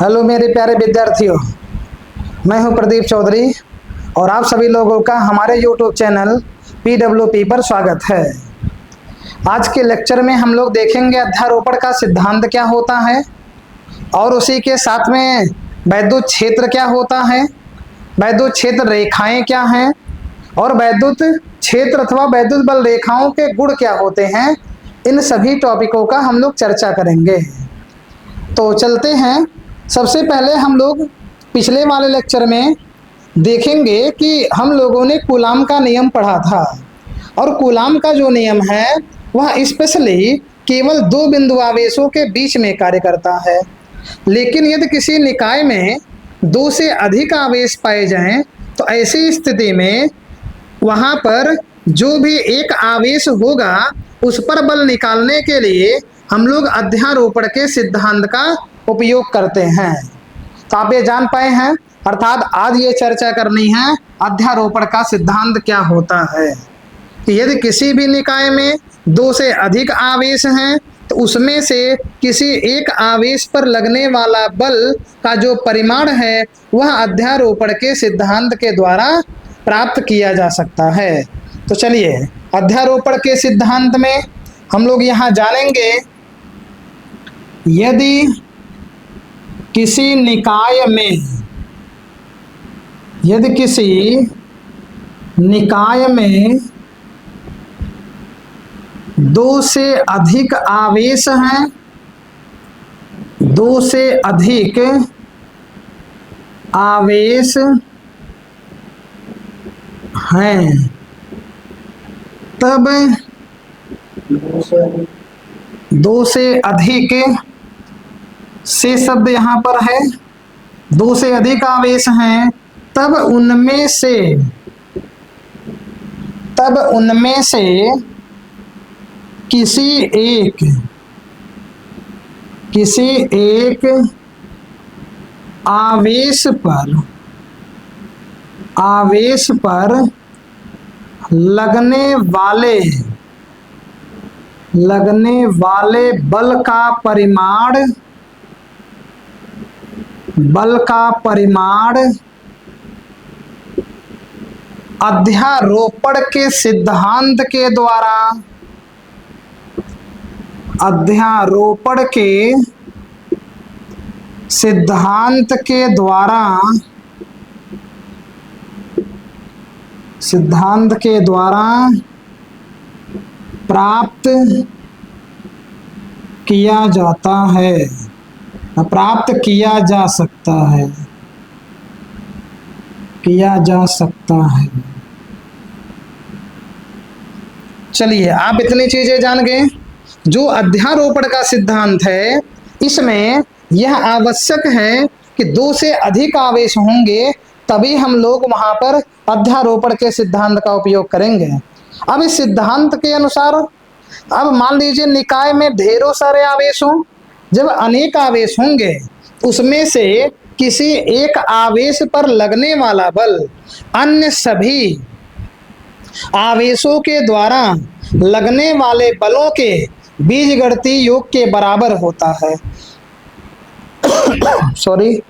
Hello मेरे प्यारे विद्यार्थियों, मैं हूं प्रदीप चौधरी और आप सभी लोगों का हमारे यूट्यूब चैनल PWP पर स्वागत है। आज के लेक्चर में हम लोग देखेंगे अध्यारोपण का सिद्धांत क्या होता है और उसी के साथ में वैद्युत क्षेत्र क्या होता है, वैद्युत क्षेत्र रेखाएं क्या हैं और वैद्युत क्षेत्र अथवा वैद्युत बल रेखाओं के गुण क्या होते हैं। इन सभी टॉपिकों का हम लोग चर्चा करेंगे। तो चलते हैं। सबसे पहले हम लोग पिछले वाले लेक्चर में देखेंगे कि हम लोगों ने कूलाम का नियम पढ़ा था और कूलाम का जो नियम है वह स्पेशली केवल दो बिंदु आवेशों के बीच में कार्य करता है। लेकिन यदि किसी निकाय में दो से अधिक आवेश पाए जाएं तो ऐसी स्थिति में वहां पर जो भी एक आवेश होगा उस पर बल निकालने के लिए हम लोग अध्यारोपण के सिद्धांत का उपयोग करते हैं। तो आप ये जान पाए हैं, अर्थात आज ये चर्चा करनी है अध्यारोपण का सिद्धांत क्या होता है कि यदि किसी भी निकाय में दो से अधिक आवेश हैं तो उसमें से किसी एक आवेश पर लगने वाला बल का जो परिमाण है वह अध्यारोपण के सिद्धांत के द्वारा प्राप्त किया जा सकता है। तो चलिए अध्यारोपण के सिद्धांत में हम लोग यहाँ जानेंगे, यदि किसी निकाय में दो से अधिक आवेश हैं, दो से अधिक आवेश हैं, तब दो से अधिक से शब्द यहाँ पर है, दो से अधिक आवेश हैं, तब उनमें से किसी एक आवेश पर लगने वाले बल का परिमाण अध्यारोपण के सिद्धांत के द्वारा प्राप्त किया जाता है, प्राप्त किया जा सकता है। चलिए आप इतनी चीजें जान गए। जो अध्यारोपण का सिद्धांत है इसमें यह आवश्यक है कि दो से अधिक आवेश होंगे तभी हम लोग वहां पर अध्यारोपण के सिद्धांत का उपयोग करेंगे। अब इस सिद्धांत के अनुसार अब मान लीजिए निकाय में ढेरों सारे आवेश हों, जब अनेक आवेश होंगे उसमें से किसी एक आवेश पर लगने वाला बल अन्य सभी आवेशों के द्वारा लगने वाले बलों के बीजगणितीय योग के बराबर होता है। सॉरी,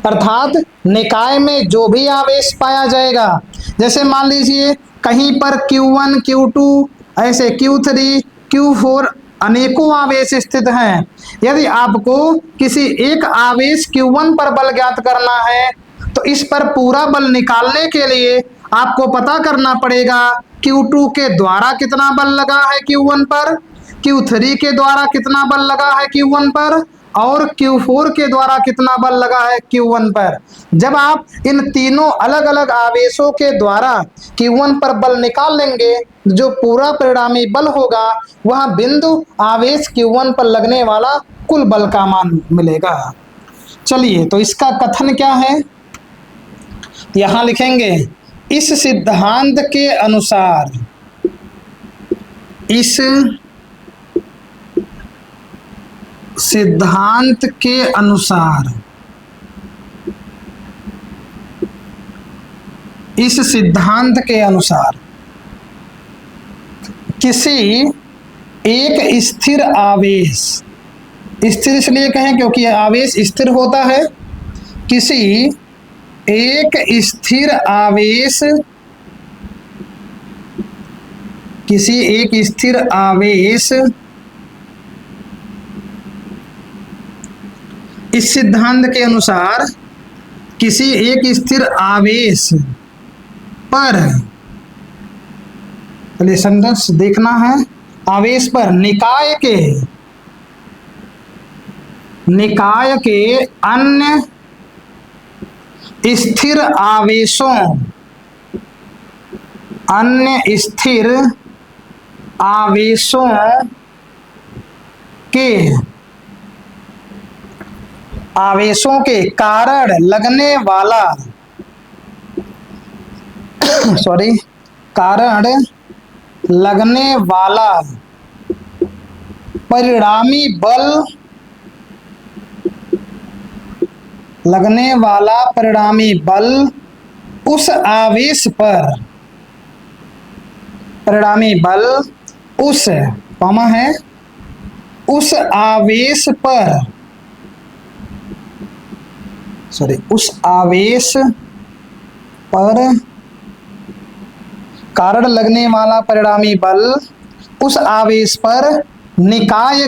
अर्थात निकाय में जो भी आवेश पाया जाएगा, जैसे मान लीजिए कहीं पर Q1 Q2 ऐसे Q3 Q4 अनेकों आवेश स्थित हैं। यदि आपको किसी एक आवेश Q1 पर बल ज्ञात करना है तो इस पर पूरा बल निकालने के लिए आपको पता करना पड़ेगा Q2 के द्वारा कितना बल लगा है Q1 पर, Q3 के द्वारा कितना बल लगा है Q1 पर और Q4 के द्वारा कितना बल लगा है Q1 पर। जब आप इन तीनों अलग अलग आवेशों के द्वारा Q1 पर बल निकाल लेंगे, जो पूरा परिणामी बल होगा वह बिंदु आवेश Q1 पर लगने वाला कुल बल का मान मिलेगा। चलिए तो इसका कथन क्या है यहां लिखेंगे, इस सिद्धांत के अनुसार, इस सिद्धांत के अनुसार इस सिद्धांत के अनुसार किसी एक स्थिर आवेश स्थिर इसलिए कहें क्योंकि आवेश स्थिर होता है। किसी एक स्थिर आवेश, किसी एक स्थिर आवेश, इस सिद्धांत के अनुसार किसी एक स्थिर आवेश पर, चलिए सेंटेंस देखना है, आवेश पर निकाय के अन्य स्थिर आवेशों, अन्य स्थिर आवेशों के कारण लगने वाला कारण लगने वाला परिणामी बल, लगने वाला परिणामी बल उस आवेश पर, परिणामी बल उस पामा है, उस आवेश पर, उस आवेश पर कारण लगने वाला परिणामी बल उस आवेश पर निकाय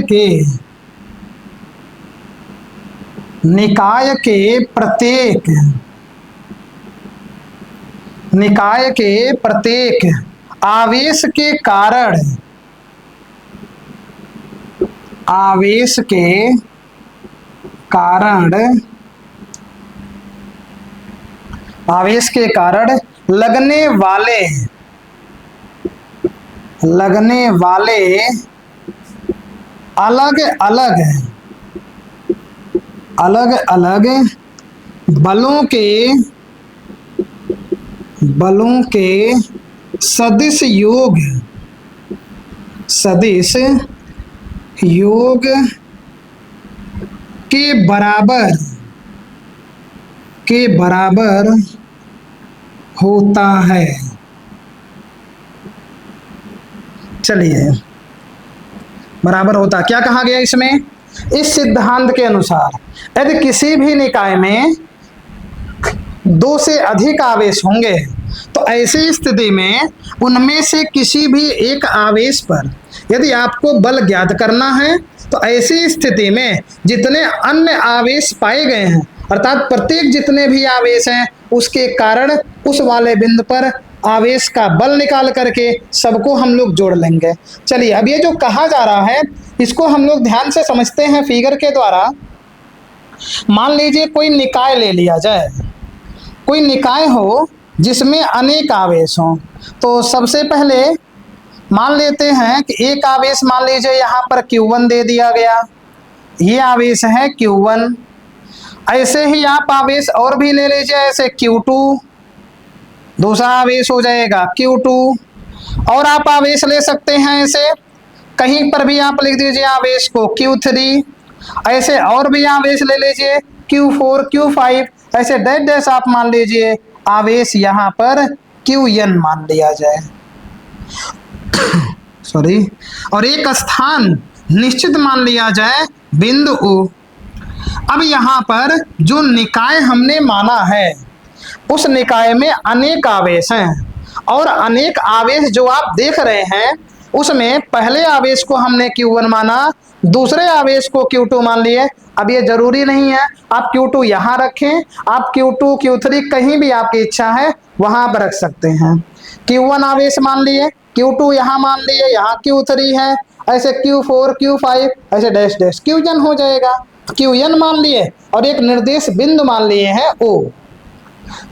के प्रत्येक आवेश के कारण, आवेश के कारण लगने वाले अलग अलग बलों के सदिश योग के बराबर होता है। चलिए, बराबर होता, क्या कहा गया इसमें? इस सिद्धांत के अनुसार यदि किसी भी निकाय में दो से अधिक आवेश होंगे तो ऐसी स्थिति में उनमें से किसी भी एक आवेश पर यदि आपको बल ज्ञात करना है तो ऐसी स्थिति में जितने अन्य आवेश पाए गए हैं, अर्थात प्रत्येक जितने भी आवेश हैं उसके कारण उस वाले बिंदु पर आवेश का बल निकाल करके सबको हम लोग जोड़ लेंगे। चलिए, अब ये जो कहा जा रहा है इसको हम लोग ध्यान से समझते हैं फिगर के द्वारा। मान लीजिए कोई निकाय ले लिया जाए, कोई निकाय हो जिसमें अनेक आवेश हों, तो सबसे पहले मान लेते हैं कि एक आवेश मान लीजिए यहाँ पर Q1 दे दिया गया, ये आवेश है Q1। ऐसे ही आप आवेश और भी ले लीजिए, ऐसे Q2, दूसरा आवेश हो जाएगा Q2, और आप आवेश ले सकते हैं ऐसे कहीं पर भी आप लिख दीजिए आवेश को Q3, ऐसे और भी आवेश ले लीजिए Q4, Q5, ऐसे डैश डैश आप मान लीजिए आवेश यहाँ पर Qn मान लिया जाए और एक स्थान निश्चित मान लिया जाए बिंदु O। अब यहाँ पर जो निकाय हमने माना है उस निकाय में अनेक आवेश हैं, और अनेक आवेश जो आप देख रहे हैं उसमें पहले आवेश को हमने Q1 माना, दूसरे आवेश को Q2 मान लिए। अब ये जरूरी नहीं है आप Q2 यहाँ रखें, आप Q2 Q3 कहीं भी आपकी इच्छा है वहां पर रख सकते हैं। Q1 आवेश मान लिए, Q2 यहाँ मान लिए, यहाँ Q3 है, ऐसे Q4 Q5 ऐसे डैश डैश Qn हो जाएगा। Qn मान लिए और एक निर्देश बिंदु मान लिए हैं O।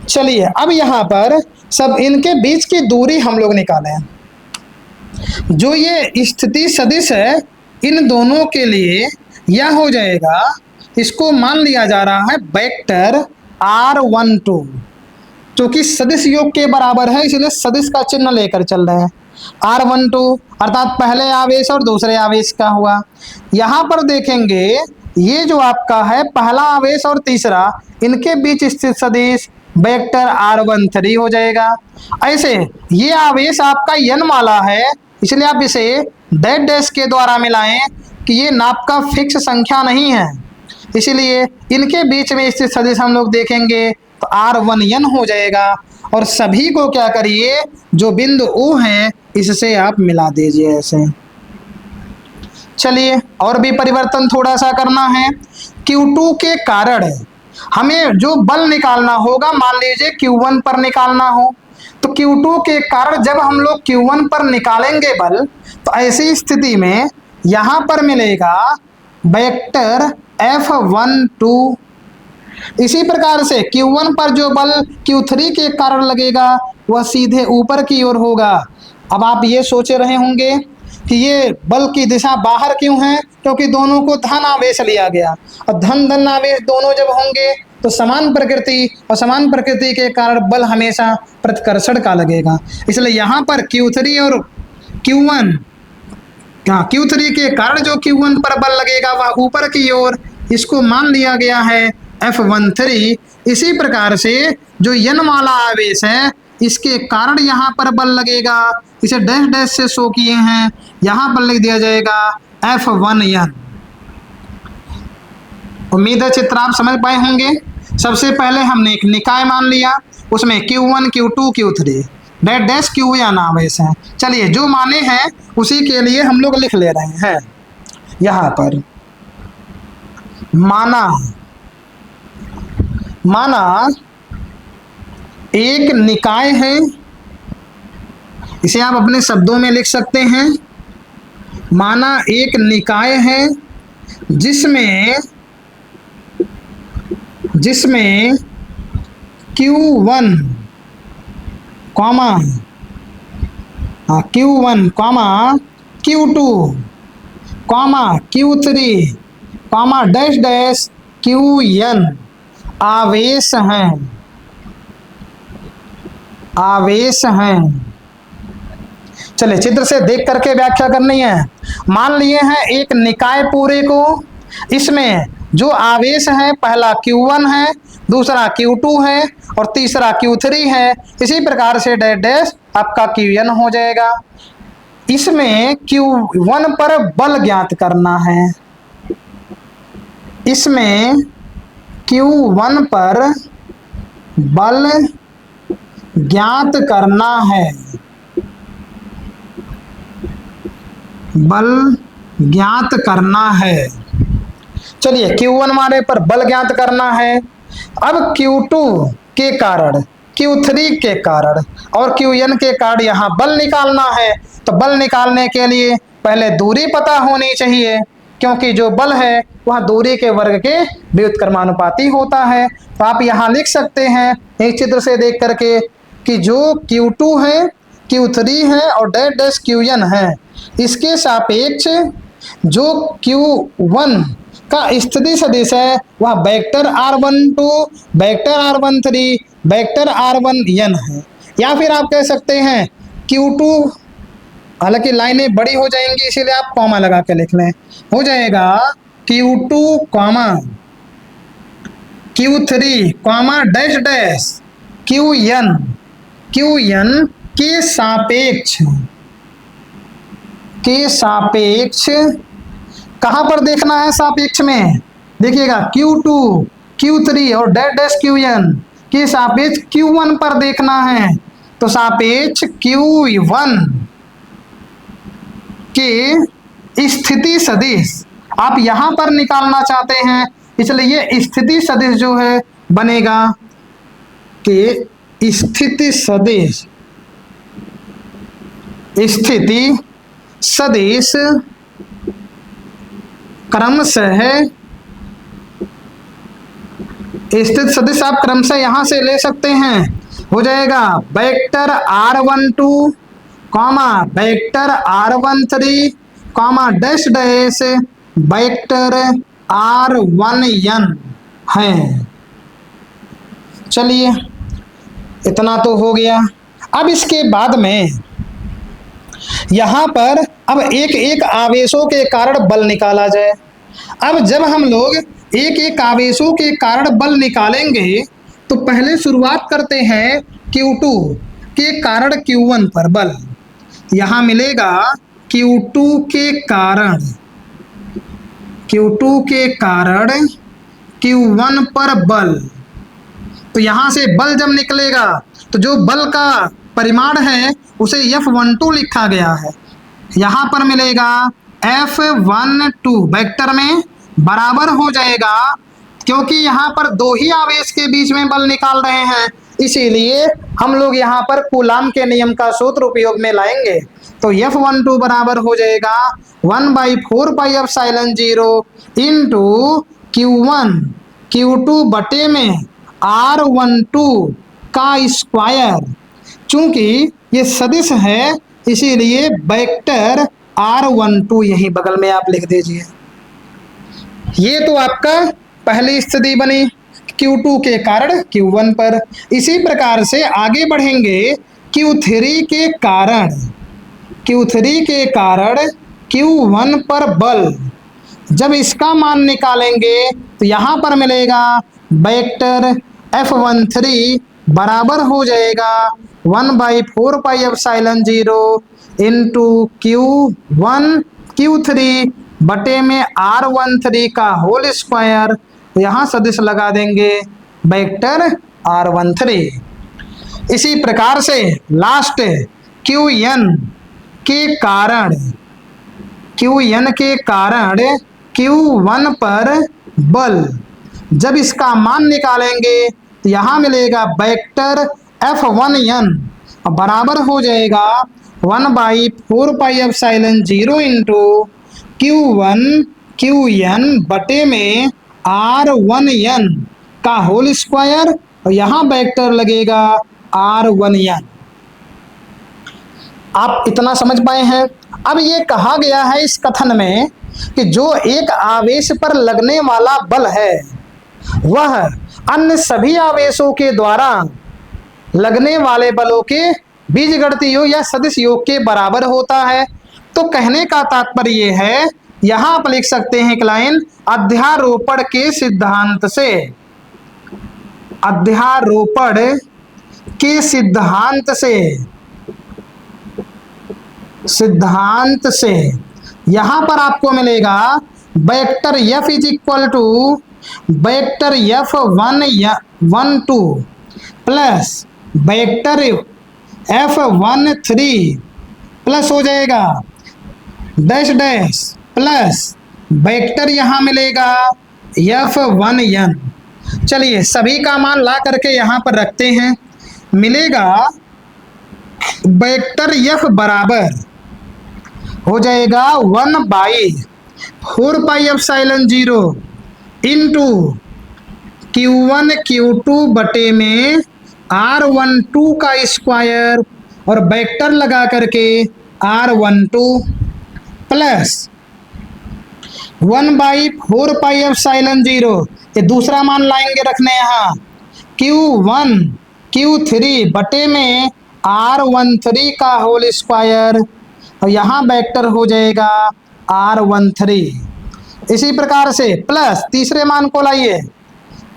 चलिए, अब यहाँ पर सब इनके बीच की दूरी हम लोग निकालें। जो ये स्थिति सदिश है इन दोनों के लिए यह हो जाएगा, इसको मान लिया जा रहा है वेक्टर R12, क्योंकि सदिश योग के बराबर है इसलिए सदिश का चिन्ह लेकर चल रहे हैं। R12 अर्थात पहले आवेश और दूसरे आवेश का हुआ। यहाँ पर देखेंगे ये जो आपका है पहला आवेश और तीसरा, इनके बीच स्थित सदिश वेक्टर R13 हो जाएगा। ऐसे ये आवेश आपका n वाला है इसलिए आप इसे डैश डैश के द्वारा मिलाएं कि ये नाप का फिक्स संख्या नहीं है, इसीलिए इनके बीच में स्थित सदिश हम लोग देखेंगे तो R1n हो जाएगा। और सभी को क्या करिए, जो बिंदु O है इससे आप मिला दीजिए ऐसे। चलिए और भी परिवर्तन थोड़ा सा करना है। Q2 के कारण हमें जो बल निकालना होगा, मान लीजिए Q1 पर निकालना हो, तो Q2 के कारण जब हम लोग Q1 पर निकालेंगे बल, तो ऐसी स्थिति में यहां पर मिलेगा वेक्टर F12। इसी प्रकार से Q1 पर जो बल Q3 के कारण लगेगा वह सीधे ऊपर की ओर होगा। अब आप ये सोच रहे होंगे कि ये बल की दिशा बाहर क्यों है, क्योंकि दोनों को धन आवेश लिया गया, और धन धन आवेश दोनों जब होंगे तो समान प्रकृति, और समान प्रकृति के कारण बल हमेशा प्रतिकर्षण का लगेगा। इसलिए यहाँ पर Q3 और Q1, Q3 के कारण जो Q1 पर बल लगेगा वह ऊपर की ओर, इसको मान लिया गया है F13। इसी प्रकार से जो n वाला आवेश है इसके कारण यहाँ पर बल लगेगा, इसे डैश डैश से शो किए हैं, यहाँ पर लिख दिया जाएगा F1n। उम्मीद है चित्र आप समझ पाए होंगे। सबसे पहले हमने एक निकाय मान लिया, उसमें Q1 Q2 Q3 dash dash Qn आवेश है। चलिए जो माने हैं उसी के लिए हम लोग लिख ले रहे हैं। यहाँ पर माना एक निकाय है, इसे आप अपने शब्दों में लिख सकते हैं। माना एक निकाय है जिसमें Q1 Q2 Q3 dash dash Qn आवेश हैं। चलिए चित्र से देख करके व्याख्या करनी है। मान लिए हैं एक निकाय पूरे को, इसमें जो आवेश है पहला Q1 है, दूसरा Q2 है और तीसरा Q3 है। इसी प्रकार से डैश डैश आपका Qn हो जाएगा। इसमें Q1 पर बल ज्ञात करना है, इसमें Q1 पर बल ज्ञात करना है, बल ज्ञात करना है। चलिए Q1 वाले पर बल ज्ञात करना है। अब Q2 के कारण, Q3 के कारण और Qn के कारण यहाँ बल निकालना है। तो बल निकालने के लिए पहले दूरी पता होनी चाहिए, क्योंकि जो बल है वह दूरी के वर्ग के व्युत्क्रमानुपाती होता है। तो आप यहाँ लिख सकते हैं एक चित्र से देख करके कि जो Q2 है, Q3 है और डैश डैश Qn है, इसके सापेक्ष जो Q1 का स्थिति सदिश है वह vector R12, vector R13, vector R1n है। या फिर आप कह सकते हैं Q2, हालांकि लाइनें बड़ी हो जाएंगी इसीलिए आप कॉमा लगा के लिख लें, हो जाएगा Q2 Q3 dash dash Qn के सापेक्ष कहां पर देखना है सापेक्ष में, देखिएगा Q2 Q3 और डैश डैश Qn के सापेक्ष Q1 पर देखना है। तो सापेक्ष Q1 के स्थिति सदिश आप यहां पर निकालना चाहते हैं, इसलिए ये स्थिति सदिश जो है बनेगा कि स्थिति सदिश क्रमशः, स्थिति सदिश आप क्रमशः यहां से ले सकते हैं, हो जाएगा vector R12 vector R13 dash dash vector R1n है। चलिए इतना तो हो गया। अब इसके बाद में यहाँ पर अब एक एक आवेशों के कारण बल निकाला जाए। अब जब हम लोग एक एक आवेशों के कारण बल निकालेंगे तो पहले शुरुआत करते हैं Q2 के कारण Q1 पर बल। यहाँ मिलेगा Q2 के कारण Q2 के कारण Q1 पर बल। तो यहां से बल जब निकलेगा तो जो बल का परिमाण है उसे F12 लिखा गया है। यहां पर मिलेगा F12 वेक्टर में बराबर हो जाएगा, क्योंकि यहाँ पर दो ही आवेश के बीच में बल निकाल रहे हैं, इसीलिए हम लोग यहाँ पर कूलाम के नियम का सूत्र उपयोग में लाएंगे। तो F12 बराबर हो जाएगा 1/4πε0 इंटू Q1 Q2 बटे में R12 का स्क्वायर। चूंकि ये सदिश है इसीलिए वेक्टर R12 यहीं बगल में आप लिख दीजिए। ये तो आपका पहली स्थिति बनी Q2 के कारण Q1 पर। इसी प्रकार से आगे बढ़ेंगे Q3 के कारण Q1 पर बल। जब इसका मान निकालेंगे तो यहाँ पर मिलेगा वेक्टर F13 बराबर हो जाएगा 1/4πε0 इंटू Q1 Q3 बटे में R13 का होल स्क्वायर। यहाँ सदिश लगा देंगे वेक्टर R13। इसी प्रकार से लास्ट Qn के कारण Q1 पर बल। जब इसका मान निकालेंगे तो यहाँ मिलेगा वेक्टर F1n बराबर हो जाएगा 1/4πε0 इंटू Qn बटे में R1n का होल स्क्वायर, और यहाँ वेक्टर लगेगा R1n। आप इतना समझ पाए हैं। अब ये कहा गया है इस कथन में कि जो एक आवेश पर लगने वाला बल है वह अन्य सभी आवेशों के द्वारा लगने वाले बलों के बीजगणितीय योग या सदिश योग के बराबर होता है। तो कहने का तात्पर्य ये है, यहां आप लिख सकते हैं एक लाइन, अध्यारोपण के सिद्धांत से यहां पर आपको मिलेगा vector F is equal to vector F12 plus vector F13 plus हो जाएगा डैश डैश प्लस वेक्टर यहां मिलेगा F1n। चलिए सभी का मान ला करके यहां पर रखते हैं। मिलेगा वेक्टर F बराबर हो जाएगा 1/4πε0 इंटू Q1 Q2 बटे में R12 का स्क्वायर और वेक्टर लगा करके R12 प्लस 1/4πε0, ये दूसरा मान लाएंगे रखने यहाँ Q1 Q3 बटे में R13 का होल स्क्वायर, और यहाँ वेक्टर हो जाएगा R13। इसी प्रकार से प्लस तीसरे मान को लाइए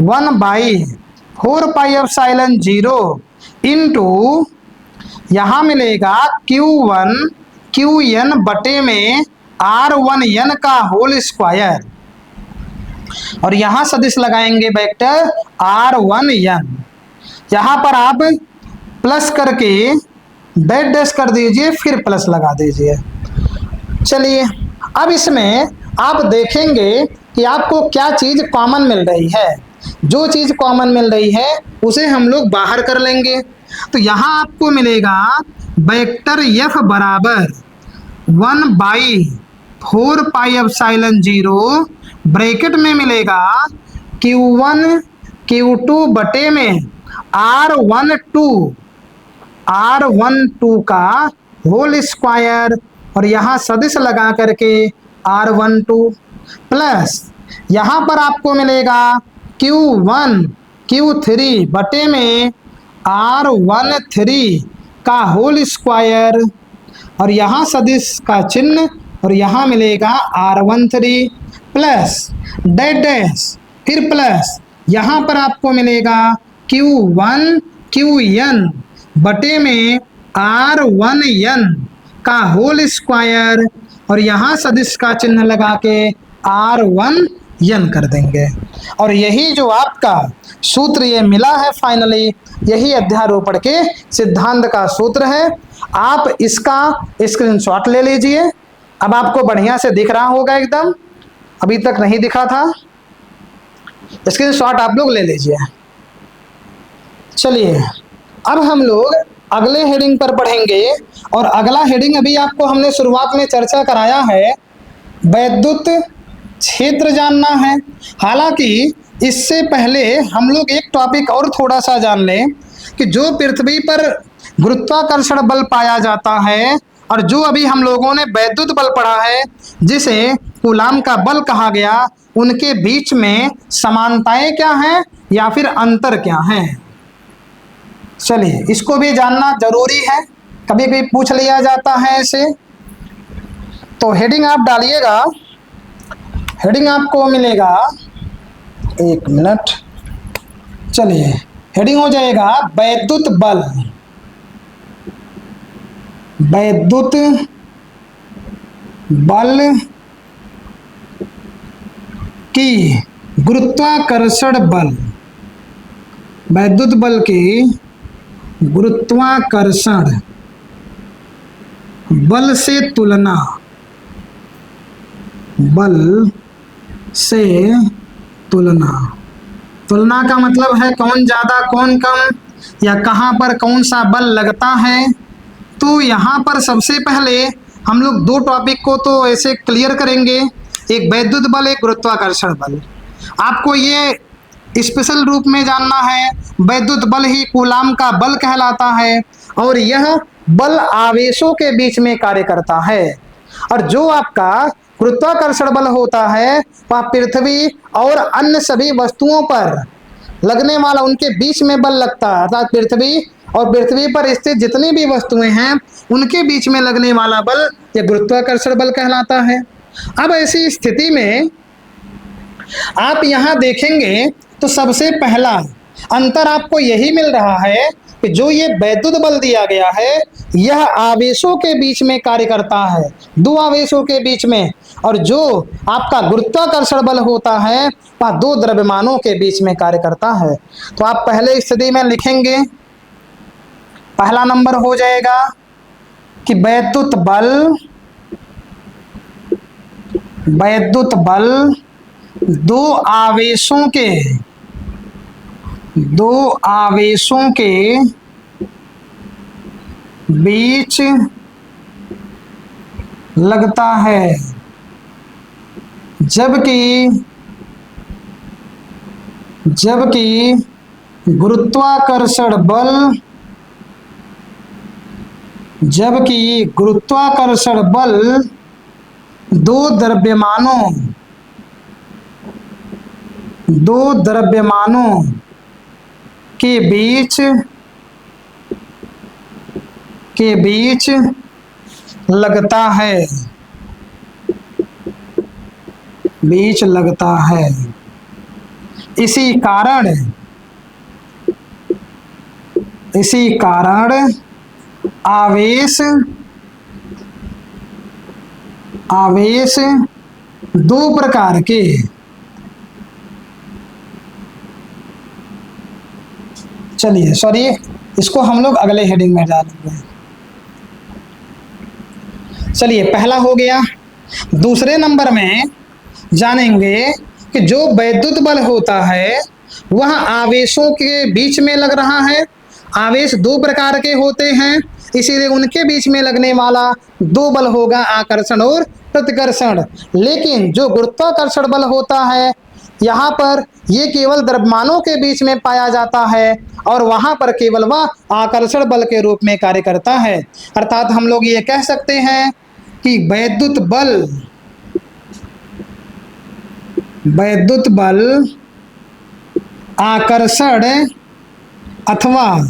1/4πε0 इंटू यहाँ मिलेगा Q1 Qn बटे में R1n का होल स्क्वायर, और यहाँ सदिश लगाएंगे वेक्टर R1n। यहाँ पर आप प्लस करके डैश डैश कर दीजिए, फिर प्लस लगा दीजिए। चलिए अब इसमें आप देखेंगे कि आपको क्या चीज कॉमन मिल रही है। जो चीज कॉमन मिल रही है उसे हम लोग बाहर कर लेंगे। तो यहाँ आपको मिलेगा वेक्टर F बराबर 1/4πε0 ब्रैकेट में मिलेगा Q1 Q2 बटे में R12 का होल स्क्वायर, और यहाँ सदिश लगा करके R12 प्लस यहाँ पर आपको मिलेगा Q1 Q3 बटे में R13 का होल स्क्वायर, और यहाँ सदिश का चिन्ह, और यहाँ मिलेगा R13 प्लस डैश डैश फिर प्लस यहाँ पर आपको मिलेगा Q1 Qn बटे में R1n का होल स्क्वायर, और यहाँ सदिश का चिन्ह लगा के R1N कर देंगे। और यही जो आपका सूत्र ये मिला है फाइनली, यही अध्यारोपण के सिद्धांत का सूत्र है। आप इसका स्क्रीनशॉट ले लीजिए। अब आपको बढ़िया से दिख रहा होगा एकदम, अभी तक नहीं दिखा था, स्क्रीनशॉट आप लोग ले लीजिए। चलिए अब हम लोग अगले हेडिंग पर बढ़ेंगे, और अगला हेडिंग अभी आपको हमने शुरुआत में चर्चा कराया है, वैद्युत क्षेत्र जानना है। हालांकि इससे पहले हम लोग एक टॉपिक और थोड़ा सा जान लें कि जो पृथ्वी पर गुरुत्वाकर्षण बल पाया जाता है और जो अभी हम लोगों ने वैद्युत बल पढ़ा है जिसे कूलाम का बल कहा गया, उनके बीच में समानताएं क्या हैं या फिर अंतर क्या हैं। चलिए इसको भी जानना जरूरी है, कभी भी पूछ लिया जाता है इसे। तो हेडिंग आप डालिएगा, हेडिंग आपको मिलेगा, एक मिनट, चलिए हेडिंग हो जाएगा वैद्युत बल। वैद्युत बल की गुरुत्वाकर्षण बल, वैद्युत बल की गुरुत्वाकर्षण बल से तुलना, बल से तुलना। तुलना का मतलब है कौन ज्यादा कौन कम, या कहां पर कौन सा बल लगता है। तो यहाँ पर सबसे पहले हम लोग दो टॉपिक को तो ऐसे क्लियर करेंगे, एक वैद्युत बल, एक गुरुत्वाकर्षण बल। आपको ये स्पेशल रूप में जानना है, वैद्युत बल ही कूलाम का बल कहलाता है और यह बल आवेशों के बीच में कार्य करता है। और जो आपका गुरुत्वाकर्षण बल होता है वह पृथ्वी और अन्य सभी वस्तुओं पर लगने वाला, उनके बीच में बल लगता है, अर्थात पृथ्वी और पृथ्वी पर स्थित जितनी भी वस्तुएं हैं उनके बीच में लगने वाला बल यह गुरुत्वाकर्षण बल कहलाता है। अब ऐसी स्थिति में आप यहां देखेंगे तो सबसे पहला अंतर आपको यही मिल रहा है कि जो ये वैद्युत बल दिया गया है यह आवेशों के बीच में कार्य करता है, दो आवेशों के बीच में, और जो आपका गुरुत्वाकर्षण बल होता है वह दो द्रव्यमानों के बीच में कार्य करता है। तो आप पहले स्थिति में लिखेंगे, पहला नंबर हो जाएगा कि वैद्युत बल दो आवेशों के बीच लगता है, जबकि गुरुत्वाकर्षण बल दो द्रव्यमानों के बीच लगता है। इसी कारण आवेश दो प्रकार के, चलिए सॉरी इसको हम लोग अगले हेडिंग में डालेंगे। चलिए पहला हो गया। दूसरे नंबर में जानेंगे कि जो वैद्युत बल होता है वह आवेशों के बीच में लग रहा है। आवेश दो प्रकार के होते हैं, इसीलिए उनके बीच में लगने वाला दो बल होगा, आकर्षण और प्रतिकर्षण। लेकिन जो गुरुत्वाकर्षण बल होता है यहाँ पर ये केवल द्रव्यमानों के बीच में पाया जाता है और वहां पर केवल वह आकर्षण बल के रूप में कार्य करता है। अर्थात हम लोग ये कह सकते हैं कि वैद्युत बल आकर्षण अथवा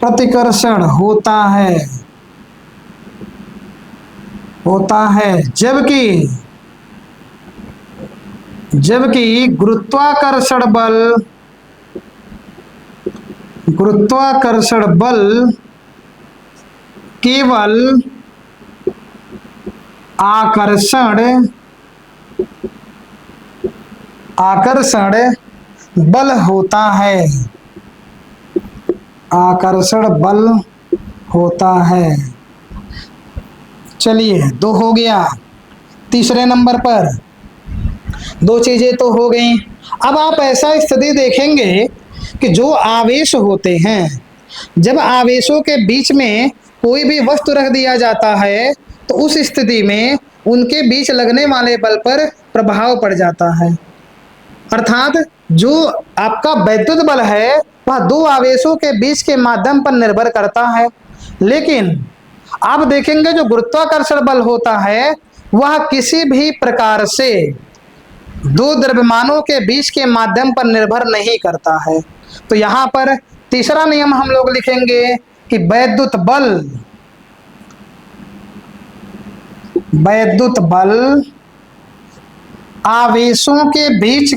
प्रतिकर्षण होता है, जबकि गुरुत्वाकर्षण बल केवल आकर्षण बल होता है। आकर्षण बल होता है। चलिए, 2 हो गया। तीसरे नंबर पर 2 चीजें तो हो गई। अब आप ऐसा स्थिति देखेंगे कि जो आवेश होते हैं, जब आवेशों के बीच में कोई भी वस्तु रख दिया जाता है तो उस स्थिति में उनके बीच लगने वाले बल पर प्रभाव पड़ जाता है। अर्थात जो आपका वैद्युत बल है वह 2 आवेशों के बीच के माध्यम पर निर्भर करता है। लेकिन आप देखेंगे जो गुरुत्वाकर्षण बल होता है वह किसी भी प्रकार से 2 द्रव्यमानों के बीच के माध्यम पर निर्भर नहीं करता है। तो यहां पर तीसरा नियम हम लोग लिखेंगे कि वैद्युत बल आवेशों के बीच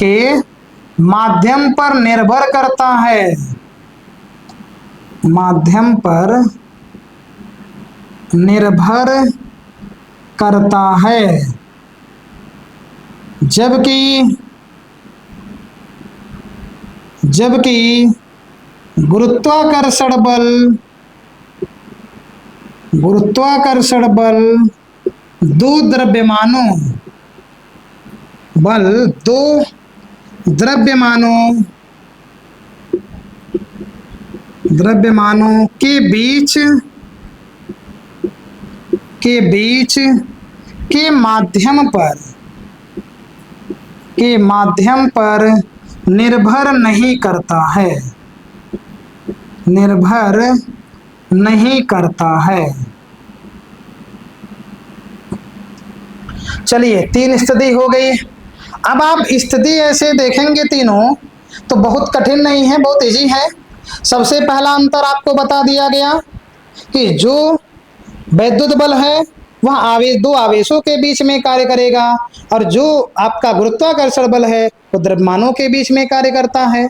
के माध्यम पर निर्भर करता है। जबकि गुरुत्वाकर्षण बल 2 द्रव्यमानों के बीच के माध्यम पर निर्भर नहीं करता है। चलिए, 3 स्थिति हो गई। अब आप स्थिति ऐसे देखेंगे तीनों तो बहुत कठिन नहीं है, बहुत इजी है। सबसे पहला अंतर आपको बता दिया गया कि जो वैद्युत बल है वह 2 आवेशों के बीच में कार्य करेगा और जो आपका गुरुत्वाकर्षण बल है वो द्रव्यमानों के बीच में कार्य करता है।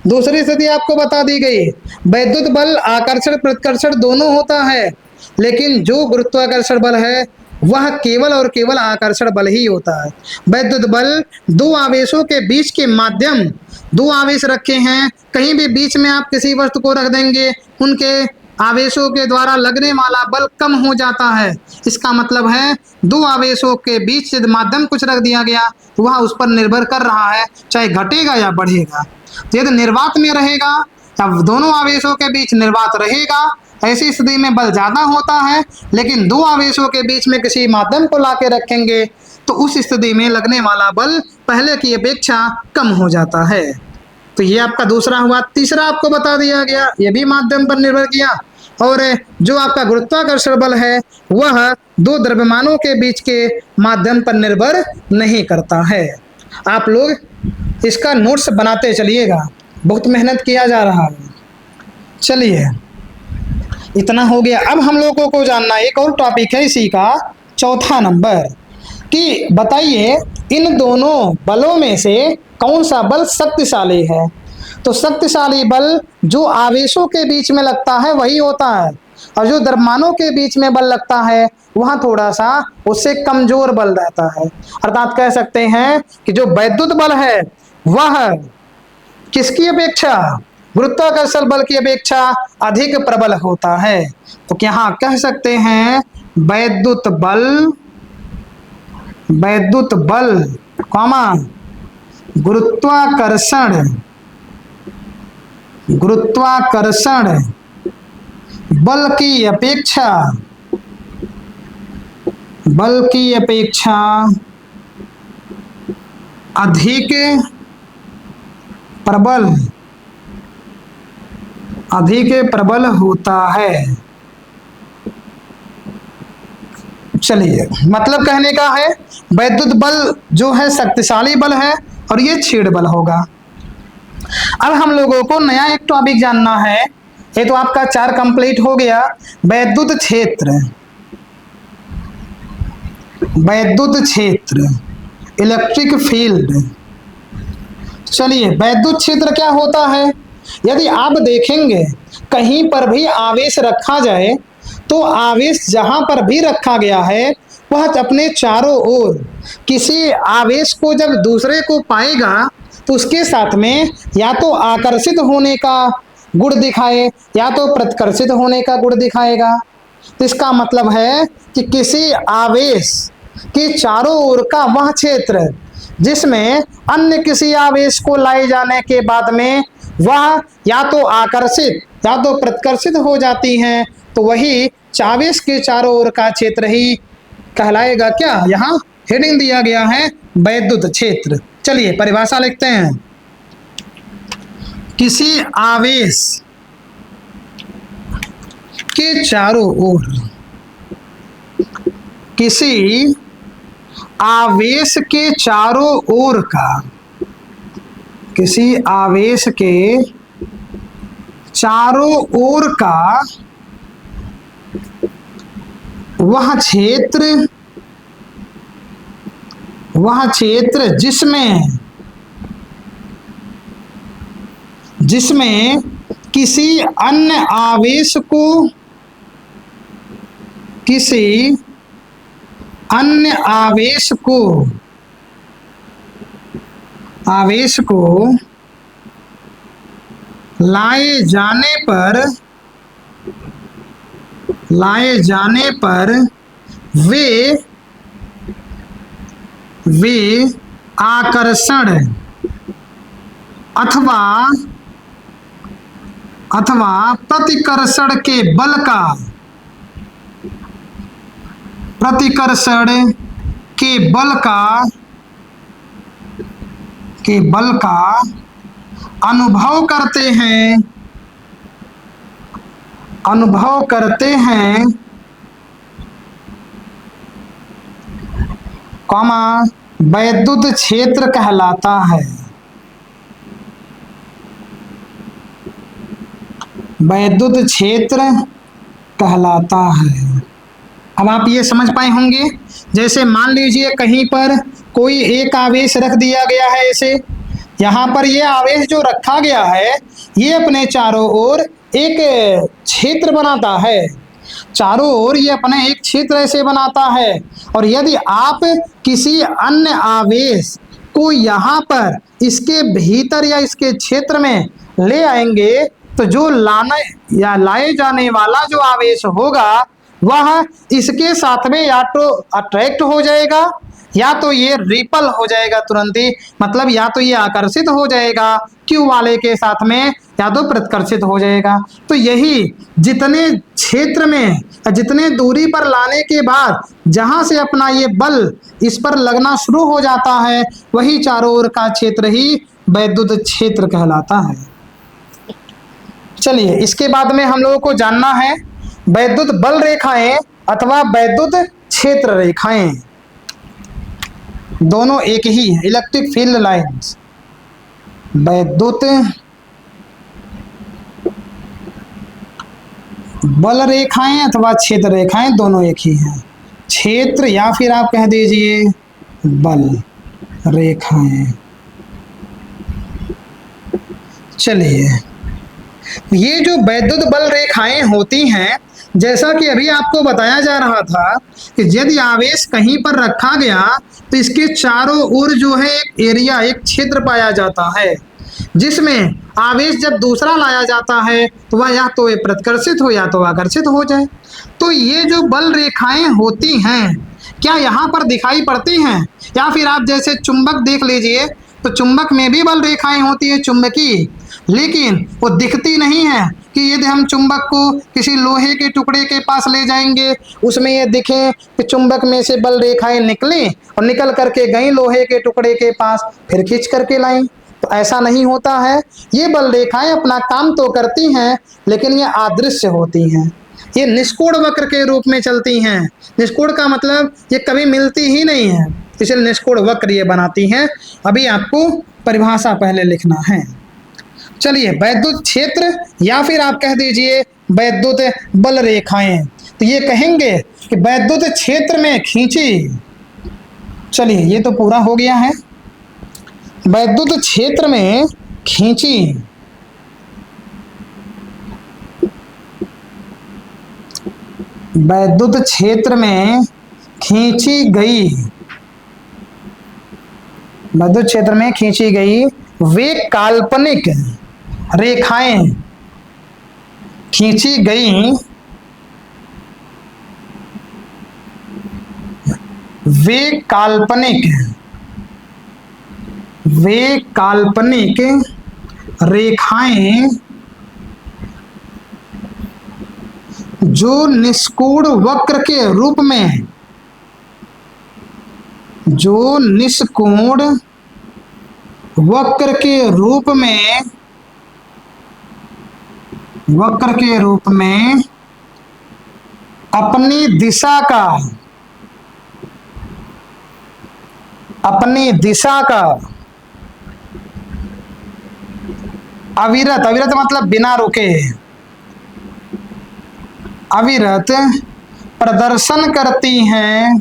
दूसरी स्थिति आपको बता दी गई, वैद्युत बल आकर्षण प्रतिकर्षण दोनों होता है, लेकिन जो गुरुत्वाकर्षण बल है वह केवल और केवल आकर्षण बल ही होता है। वैद्युत बल 2 आवेशों के बीच के माध्यम, 2 आवेश रखे हैं, कहीं भी बीच में आप किसी वस्तु को रख देंगे उनके आवेशों के द्वारा लगने वाला बल कम हो जाता है। इसका मतलब है 2 आवेशों के बीच से माध्यम कुछ रख दिया गया तो वह उस पर निर्भर कर रहा है, चाहे घटेगा या बढ़ेगा। तो यदि निर्वात में रहेगा तब दोनों आवेशों के बीच निर्वात रहेगा, ऐसी स्थिति में बल ज्यादा होता है। लेकिन 2 आवेशों के बीच में किसी माध्यम को लाके रखेंगे तो उस स्थिति में लगने वाला बल पहले की अपेक्षा कम हो जाता है। तो ये आपका दूसरा हुआ। तीसरा आपको बता दिया गया, ये भी माध्यम पर निर्भर किया, और जो आपका गुरुत्वाकर्षण बल है वह 2 द्रव्यमानों के बीच के माध्यम पर निर्भर नहीं करता है। आप लोग इसका नोट्स बनाते चलिएगा, बहुत मेहनत किया जा रहा है। चलिए, इतना हो गया। अब हम लोगों को जानना एक और टॉपिक है इसी का, चौथा नंबर, कि बताइए इन दोनों बलों में से कौन सा बल शक्तिशाली है। तो शक्तिशाली बल जो आवेशों के बीच में लगता है वही होता है, और जो द्रव्यमानों के बीच में बल लगता है वहाँ थोड़ा सा उससे कमजोर बल रहता है। अर्थात कह सकते हैं कि जो वैद्युत बल है वह किसकी अपेक्षा, गुरुत्वाकर्षण बल की अपेक्षा अधिक प्रबल होता है। तो यहाँ कह सकते हैं वैद्युत बल कॉमा गुरुत्वाकर्षण बल की अपेक्षा अधिक प्रबल होता है। चलिए, मतलब कहने का है वैद्युत बल जो है शक्तिशाली बल है और ये क्षीण बल होगा। अब हम लोगों को नया एक टॉपिक जानना है, ये तो आपका 4 कंप्लीट हो गया। वैद्युत क्षेत्र, वैद्युत क्षेत्र, इलेक्ट्रिक फील्ड। चलिए, वैद्युत क्षेत्र क्या होता है? यदि आप देखेंगे कहीं पर भी आवेश रखा जाए तो आवेश जहां पर भी रखा गया है वह अपने चारों ओर किसी आवेश को जब दूसरे को पाएगा तो उसके साथ में या तो आकर्षित होने का गुण दिखाए या तो प्रतिकर्षित होने का गुण दिखाएगा। तो इसका मतलब है कि किसी आवेश के चारों ओर का वह क्षेत्र जिसमें अन्य किसी आवेश को लाए जाने के बाद में वह या तो आकर्षित या तो प्रतिकर्षित हो जाती हैं, तो वही आवेश के चारों ओर का क्षेत्र ही कहलाएगा। क्या यहाँ हेडिंग दिया गया है? वैद्युत क्षेत्र। चलिए परिभाषा लिखते हैं। किसी आवेश के चारों ओर, किसी आवेश के चारों ओर का, किसी आवेश के चारों ओर का वह क्षेत्र, वह क्षेत्र जिसमें किसी अन्य आवेश को, किसी अन्य आवेश को लाए जाने पर वे आकर्षण अथवा प्रतिकर्षण के बल का अनुभव करते हैं, कॉमा वैद्युत क्षेत्र कहलाता है। वैद्युत क्षेत्र कहलाता है। अब आप ये समझ पाए होंगे, जैसे मान लीजिए कहीं पर कोई एक आवेश रख दिया गया है, ऐसे यहाँ पर ये आवेश जो रखा गया है ये अपने चारों ओर एक क्षेत्र बनाता है, चारों ओर ये अपने एक क्षेत्र ऐसे बनाता है। और यदि आप किसी अन्य आवेश को यहाँ पर इसके भीतर या इसके क्षेत्र में ले आएंगे तो जो लाए जाने वाला जो आवेश होगा वह इसके साथ में या तो अट्रैक्ट हो जाएगा या तो ये रिपल हो जाएगा तुरंत ही, मतलब या तो ये आकर्षित हो जाएगा क्यू वाले के साथ में या तो प्रतिकर्षित हो जाएगा। तो यही जितने क्षेत्र में जितने दूरी पर लाने के बाद जहां से अपना ये बल इस पर लगना शुरू हो जाता है वही चारों ओर का क्षेत्र ही वैद्युत क्षेत्र कहलाता है। चलिए इसके बाद में हम लोगों को जानना है वैद्युत बल रेखाएं अथवा वैद्युत क्षेत्र रेखाएं, दोनों एक ही है, इलेक्ट्रिक फील्ड लाइंस। वैद्युत बल रेखाएं अथवा क्षेत्र रेखाएं दोनों एक ही हैं। क्षेत्र या फिर आप कह दीजिए बल रेखाएं। चलिए ये जो वैद्युत बल रेखाएं होती हैं, जैसा कि अभी आपको बताया जा रहा था कि यदि आवेश कहीं पर रखा गया तो इसके चारों ओर जो है एक एरिया, एक क्षेत्र पाया जाता है जिसमें आवेश जब दूसरा लाया जाता है तो वह या तो प्रतिकर्षित हो या तो आकर्षित हो जाए। तो ये जो बल रेखाएं होती हैं क्या यहाँ पर दिखाई पड़ती हैं? या फिर आप जैसे चुंबक देख लीजिए तो चुंबक में भी बल रेखाएं होती है चुंबकीय, लेकिन वो दिखती नहीं है कि यदि हम चुंबक को किसी लोहे के टुकड़े के पास ले जाएंगे उसमें ये दिखे कि चुंबक में से बल रेखाएं निकलें और निकल करके गई लोहे के टुकड़े के पास फिर खींच करके लाएं, तो ऐसा नहीं होता है। ये बल रेखाएं अपना काम तो करती हैं लेकिन ये अदृश्य होती हैं, ये निष्कोण वक्र के रूप में चलती हैं। निष्कोण का मतलब ये कभी मिलती ही नहीं है, इसलिए निष्कोण वक्र ये बनाती हैं। अभी आपको परिभाषा पहले लिखना है। चलिए, वैद्युत क्षेत्र या फिर आप कह दीजिए वैद्युत बल रेखाएं। तो ये कहेंगे कि वैद्युत क्षेत्र में खींची, चलिए ये तो पूरा हो गया है। वैद्युत क्षेत्र में खींची वैद्युत क्षेत्र में खींची गई वैद्युत क्षेत्र में खींची गई वे काल्पनिक रेखाएं खींची गई वे काल्पनिक रेखाएं जो निष्कोण वक्र के रूप में अपनी दिशा का अविरत मतलब बिना रुके, अविरत प्रदर्शन करती हैं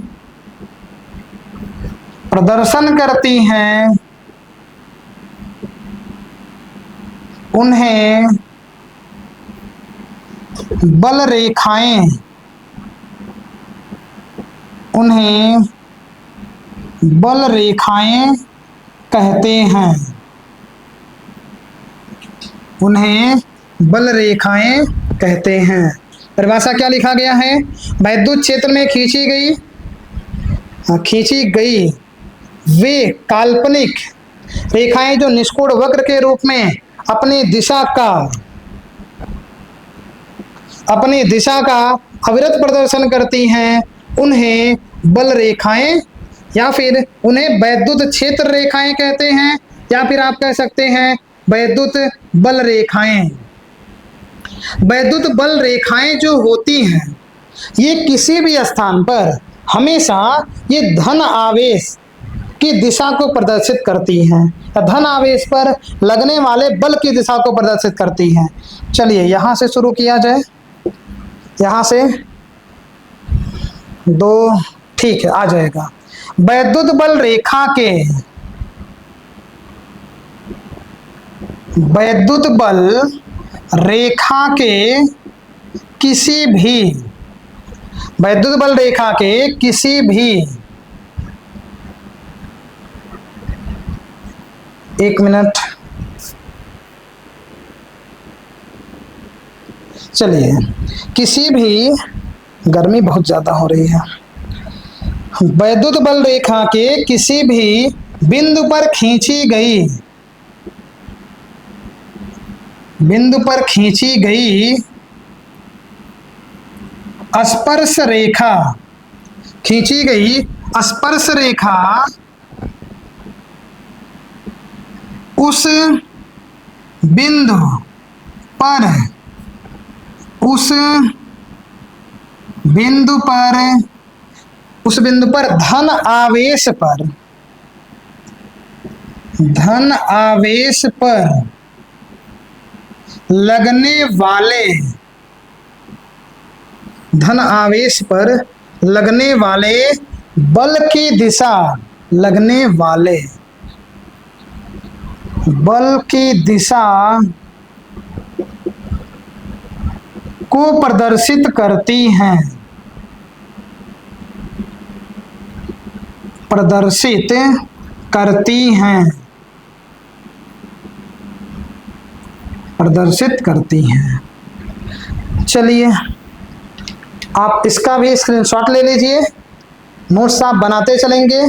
उन्हें बल रेखाएं कहते हैं। उन्हें बल रेखाएं कहते हैं। परिभाषा क्या लिखा गया है? वैद्युत क्षेत्र में खींची गई वे काल्पनिक रेखाएं जो निष्कोण वक्र के रूप में अपनी दिशा का अविरत प्रदर्शन करती हैं, उन्हें बल रेखाएं या फिर उन्हें वैद्युत क्षेत्र रेखाएं कहते हैं, या फिर आप कह सकते हैं वैद्युत बल रेखाएं। वैद्युत बल रेखाएं जो होती हैं ये किसी भी स्थान पर हमेशा ये धन आवेश की दिशा को प्रदर्शित करती हैं, धन आवेश पर लगने वाले बल की दिशा को प्रदर्शित करती हैं। चलिए यहां से शुरू किया जाए, यहां से 2 ठीक है आ जाएगा। वैद्युत बल रेखा के किसी भी एक मिनट, चलिए किसी भी, गर्मी बहुत ज्यादा हो रही है। वैद्युत बल रेखा के किसी भी बिंदु पर खींची गई स्पर्श रेखा उस बिंदु पर धन आवेश पर लगने वाले बल की दिशा को प्रदर्शित करती हैं। चलिए आप इसका भी स्क्रीनशॉट ले लीजिए, नोट्स आप बनाते चलेंगे।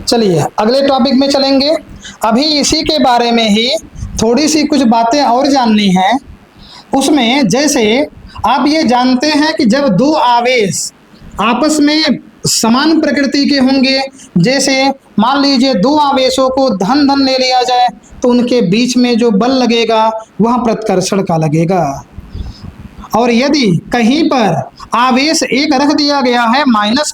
चलिए अगले टॉपिक में चलेंगे। अभी इसी के बारे में ही थोड़ी सी कुछ बातें और जाननी है। उसमें जैसे आप ये जानते हैं कि जब 2 आवेश आपस में समान प्रकृति के होंगे, जैसे मान लीजिए 2 आवेशों को धन धन ले लिया जाए तो उनके बीच में जो बल लगेगा वह प्रतिकर्षण का लगेगा। और यदि कहीं पर आवेश एक रख दिया गया है माइनस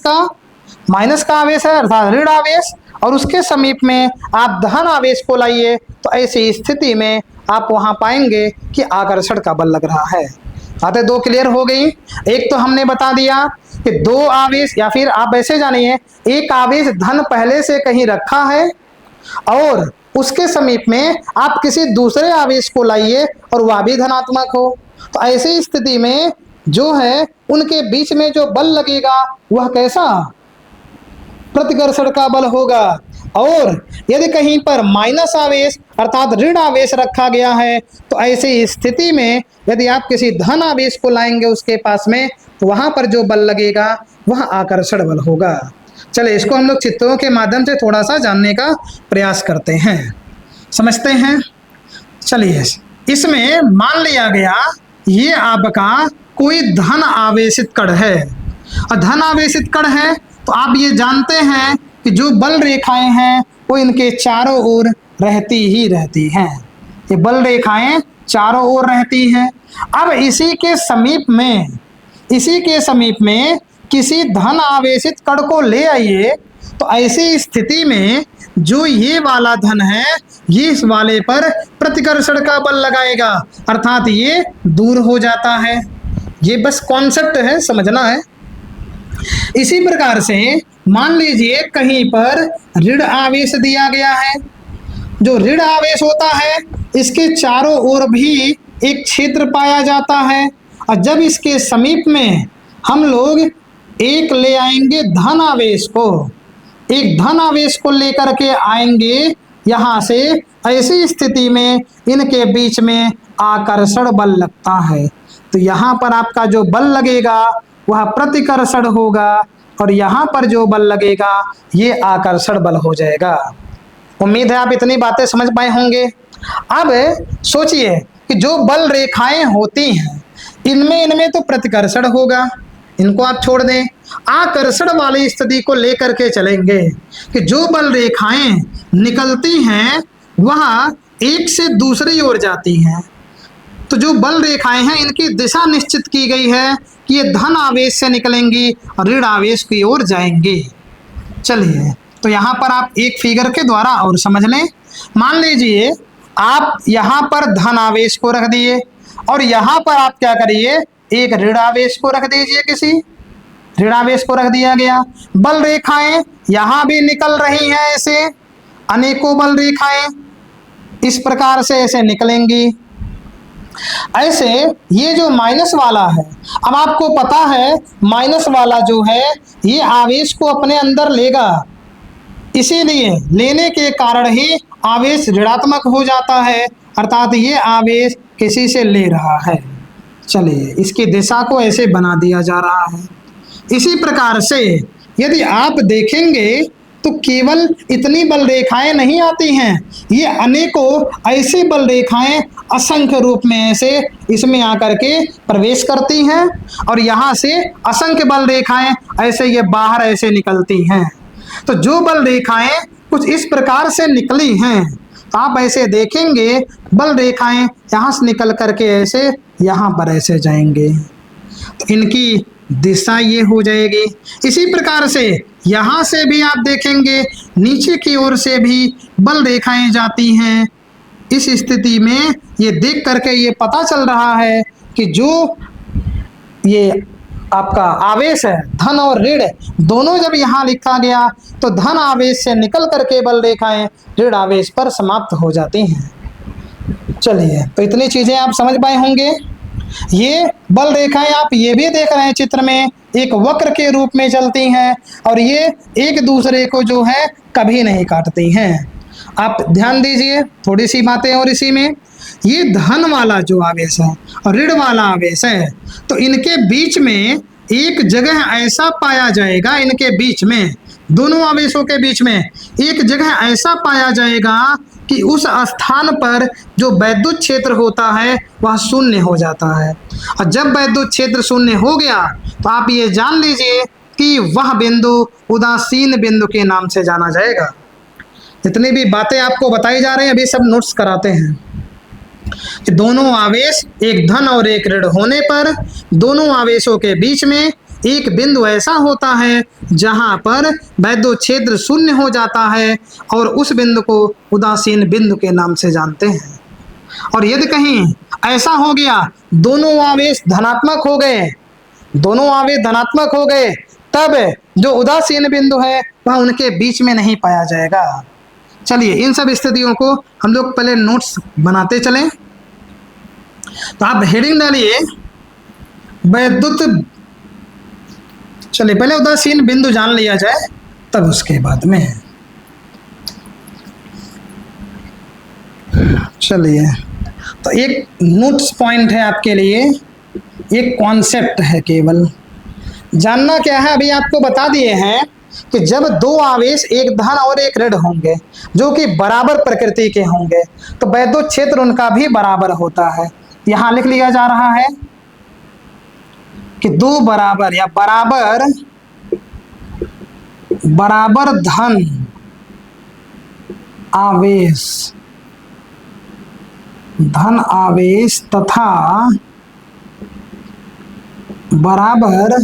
का आवेश है अर्थात ऋण आवेश, और उसके समीप में आप धन आवेश को लाइए, तो ऐसी स्थिति में आप वहां पाएंगे कि आकर्षण का बल लग रहा है। बातें दो क्लियर हो गई। एक तो हमने बता दिया कि दो आवेश, या फिर आप ऐसे जानिए एक आवेश धन पहले से कहीं रखा है और उसके समीप में आप किसी दूसरे आवेश को लाइए और वह भी धनात्मक हो, तो ऐसी स्थिति में जो है उनके बीच में जो बल लगेगा वह कैसा, प्रतिकर्षण का बल होगा। और यदि कहीं पर माइनस आवेश अर्थात ऋण आवेश रखा गया है, तो ऐसी स्थिति में यदि आप किसी धन आवेश को लाएंगे उसके पास में, तो वहां पर जो बल लगेगा वह आकर्षण बल होगा। चलिए इसको हम लोग चित्रों के माध्यम से थोड़ा सा जानने का प्रयास करते हैं, समझते हैं। चलिए इसमें मान लिया गया ये आपका कोई धन आवेशित कण है, और धन आवेशित कण है तो आप ये जानते हैं कि जो बल रेखाएं हैं वो इनके चारों ओर रहती ही रहती हैं। ये बल रेखाएं चारों ओर रहती हैं। अब इसी के समीप में किसी धन आवेशित कण को ले आइए, तो ऐसी स्थिति में जो ये वाला धन है ये इस वाले पर प्रतिकर्षण का बल लगाएगा, अर्थात ये दूर हो जाता है। ये बस कॉन्सेप्ट है, समझना है। इसी प्रकार से मान लीजिए कहीं पर ऋण आवेश दिया गया है। जो ऋण आवेश होता है इसके चारों ओर भी एक क्षेत्र पाया जाता है, और जब इसके समीप में हम लोग एक ले आएंगे धन आवेश को, एक धन आवेश को लेकर के आएंगे यहाँ से, ऐसी स्थिति में इनके बीच में आकर्षण बल लगता है। तो यहाँ पर आपका जो बल लगेगा वह प्रतिकर्षण होगा, और यहाँ पर जो बल लगेगा ये आकर्षण बल हो जाएगा। उम्मीद है आप इतनी बातें समझ पाए होंगे। अब सोचिए कि जो बल रेखाएं होती हैं इनमें तो प्रतिकर्षण होगा, इनको आप छोड़ दें। आकर्षण वाली स्थिति को लेकर के चलेंगे कि जो बल रेखाएं निकलती हैं वह एक से दूसरी ओर जाती हैं। तो जो बल रेखाएं हैं इनकी दिशा निश्चित की गई है कि ये धन आवेश से निकलेंगी और ऋण आवेश की ओर जाएंगी। चलिए तो यहाँ पर आप एक फिगर के द्वारा और समझ लें। मान लीजिए आप यहाँ पर धन आवेश को रख दिए और यहाँ पर आप क्या करिए, एक ऋण आवेश को रख दीजिए, किसी ऋण आवेश को रख दिया गया। बल रेखाएं यहाँ भी निकल रही हैं, ऐसे अनेकों बल रेखाएं इस प्रकार से ऐसे निकलेंगी। ऐसे ये जो माइनस वाला है, अब आपको पता है माइनस वाला जो है ये आवेश को अपने अंदर लेगा, इसीलिए लेने के कारण ही आवेश ऋणात्मक हो जाता है, अर्थात ये आवेश किसी से ले रहा है। चलिए इसकी दिशा को ऐसे बना दिया जा रहा है। इसी प्रकार से यदि आप देखेंगे तो केवल इतनी बल रेखाएं नहीं आती हैं, ये अनेकों ऐसी बल रेखाएं असंख्य रूप में ऐसे इसमें आकर के प्रवेश करती हैं, और यहाँ से असंख्य बल रेखाएं ऐसे ये बाहर ऐसे निकलती हैं। तो जो बल रेखाएं कुछ इस प्रकार से निकली हैं, तो आप ऐसे देखेंगे बल रेखाएं यहाँ से निकल करके ऐसे यहाँ पर ऐसे जाएंगे, तो इनकी दिशा ये हो जाएगी। इसी प्रकार से यहाँ से भी आप देखेंगे नीचे की ओर से भी बल रेखाएं जाती हैं। इस स्थिति में ये देख करके ये पता चल रहा है कि जो ये आपका आवेश है धन और ऋण दोनों जब यहाँ लिखा गया तो धन आवेश से निकल करके बल रेखाएं ऋण आवेश पर समाप्त हो जाती हैं। चलिए तो इतनी चीजें आप समझ पाए होंगे। ये बल रेखाएं आप ये भी देख रहे हैं चित्र में एक वक्र के रूप में चलती हैं, और ये एक दूसरे को जो है कभी नहीं काटती हैं। आप ध्यान दीजिए थोड़ी सी बातें। और इसी में ये धन वाला जो आवेश है और ऋण वाला आवेश है, तो इनके बीच में एक जगह ऐसा पाया जाएगा, इनके बीच में दोनों आवेशों के बीच में एक जगह ऐसा पाया जाएगा कि उस स्थान पर जो वैद्युत क्षेत्र होता है वह शून्य हो जाता है। और जब वैद्युत क्षेत्र शून्य हो गया तो आप ये जान लीजिए कि वह बिंदु उदासीन बिंदु के नाम से जाना जाएगा। जितनी भी बातें आपको बताई जा रही हैं अभी सब नोट्स कराते हैं कि दोनों आवेश एक धन और एक ऋण होने पर दोनों आवेशों के बीच में एक बिंदु ऐसा होता है जहां पर वैद्युत क्षेत्र शून्य हो जाता है और उस बिंदु को उदासीन बिंदु के नाम से जानते हैं। और यदि कहीं ऐसा हो गया दोनों आवेश धनात्मक हो गए, दोनों आवेश धनात्मक हो गए, तब जो उदासीन बिंदु है वह उनके बीच में नहीं पाया जाएगा। चलिए इन सब स्थितियों को हम लोग पहले नोट्स बनाते चलें। तो आप हेडिंग डालिए वैद्युत, चलिए पहले उदासीन बिंदु जान लिया जाए तब उसके बाद में। चलिए तो एक नोट्स पॉइंट है आपके लिए, एक कॉन्सेप्ट है, केवल जानना क्या है अभी आपको बता दिए हैं कि जब दो आवेश एक धन और एक ऋण होंगे जो कि बराबर प्रकृति के होंगे तो वैद्युत क्षेत्र उनका भी बराबर होता है। यहां लिख लिया जा रहा है कि दो बराबर या बराबर बराबर धन आवेश, धन आवेश तथा बराबर,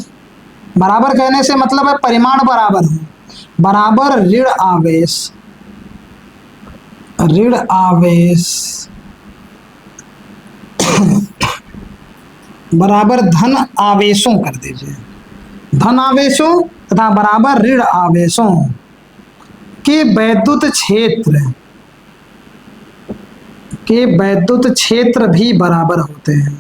बराबर कहने से मतलब है परिमाण बराबर हो, बराबर ऋण आवेश, ऋण आवेश बराबर धन आवेशों कर दीजिए, धन आवेशों तथा बराबर ऋण आवेशों के वैद्युत क्षेत्र, के वैद्युत क्षेत्र भी बराबर होते हैं,